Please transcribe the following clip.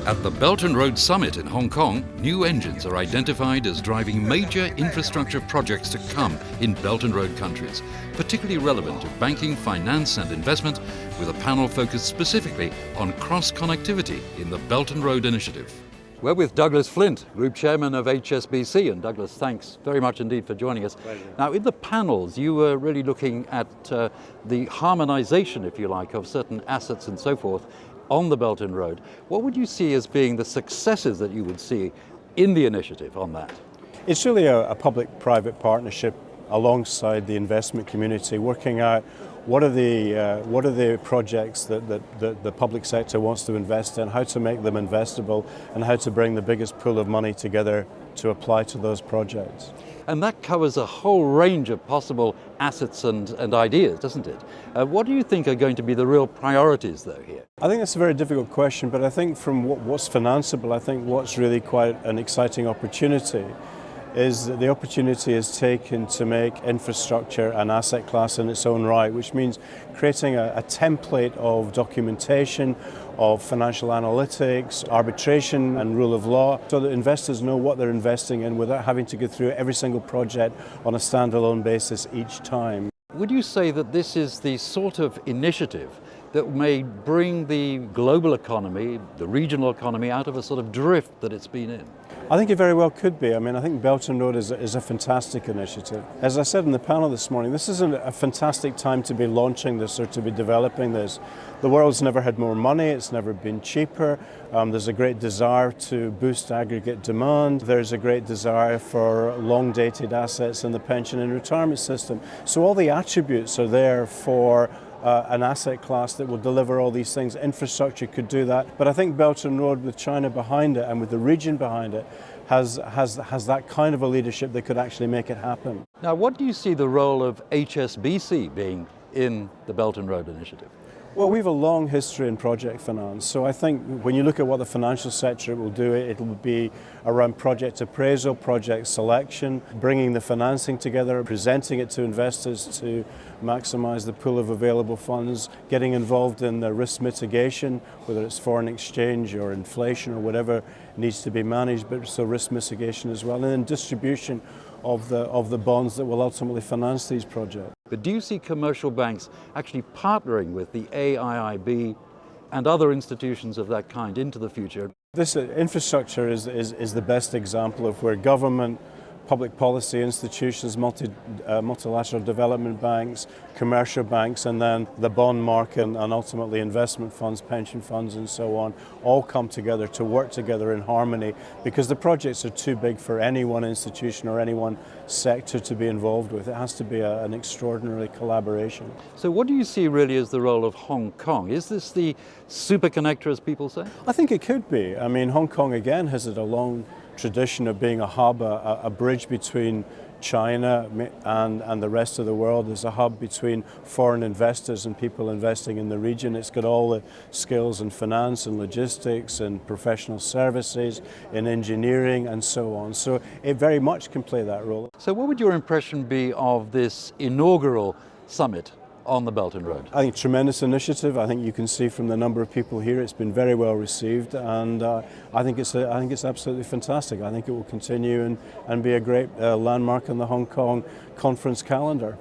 At the Belt and Road Summit in Hong Kong, new engines are identified as driving major infrastructure projects to come in Belt and Road countries, particularly relevant to banking, finance and investment, with a panel focused specifically on cross-connectivity in the Belt and Road Initiative. We're with Douglas Flint, Group Chairman of HSBC. And Douglas, thanks very much indeed for joining us. Pleasure. Now, in the panels, you were really looking at the harmonization, if you like, of certain assets and so forth on the Belt and Road. What would you see as being the successes that you would see in the initiative on that? It's really a public-private partnership alongside the investment community, working out what are the projects that the public sector wants to invest in, how to make them investable, and how to bring the biggest pool of money together to apply to those projects. And that covers a whole range of possible assets and ideas, doesn't it? What do you think are going to be the real priorities, though, here? I think that's a very difficult question, but I think from what's financeable, I think what's really quite an exciting opportunity is that the opportunity is taken to make infrastructure an asset class in its own right, which means creating a template of documentation, of financial analytics, arbitration and rule of law, so that investors know what they're investing in without having to go through every single project on a standalone basis each time. Would you say that this is the sort of initiative that may bring the global economy, the regional economy, out of a sort of drift that it's been in? I think it very well could be. I mean, I think Belt and Road is a fantastic initiative. As I said in the panel this morning, this is a fantastic time to be launching this or to be developing this. The world's never had more money, it's never been cheaper. There's a great desire to boost aggregate demand. There's a great desire for long-dated assets in the pension and retirement system. So all the attributes are there for an asset class that will deliver all these things. Infrastructure could do that, but I think Belt and Road, with China behind it and with the region behind it, has that kind of a leadership that could actually make it happen. Now, what do you see the role of HSBC being in the Belt and Road Initiative? Well, we have a long history in project finance, so I think when you look at what the financial sector will do, it will be around project appraisal, project selection, bringing the financing together, presenting it to investors to maximize the pool of available funds, getting involved in the risk mitigation, whether it's foreign exchange or inflation or whatever needs to be managed, but so risk mitigation as well, and then distribution of the bonds that will ultimately finance these projects. But do you see commercial banks actually partnering with the AIIB and other institutions of that kind into the future? This infrastructure is the best example of where government, public policy institutions, multilateral development banks, commercial banks, and then the bond market and ultimately investment funds, pension funds and so on, all come together to work together in harmony, because the projects are too big for any one institution or any one sector to be involved with. It has to be an extraordinary collaboration. So what do you see really as the role of Hong Kong? Is this the super connector, as people say? I think it could be. I mean, Hong Kong again has had a long tradition of being a hub, a bridge between China and the rest of the world. There's a hub between foreign investors and people investing in the region. It's got all the skills in finance and logistics and professional services, in engineering and so on. So it very much can play that role. So what would your impression be of this inaugural summit on the Belt and Road? I think tremendous initiative. I think you can see from the number of people here, it's been very well received, and I think it's absolutely fantastic. I think it will continue and be a great landmark in the Hong Kong conference calendar.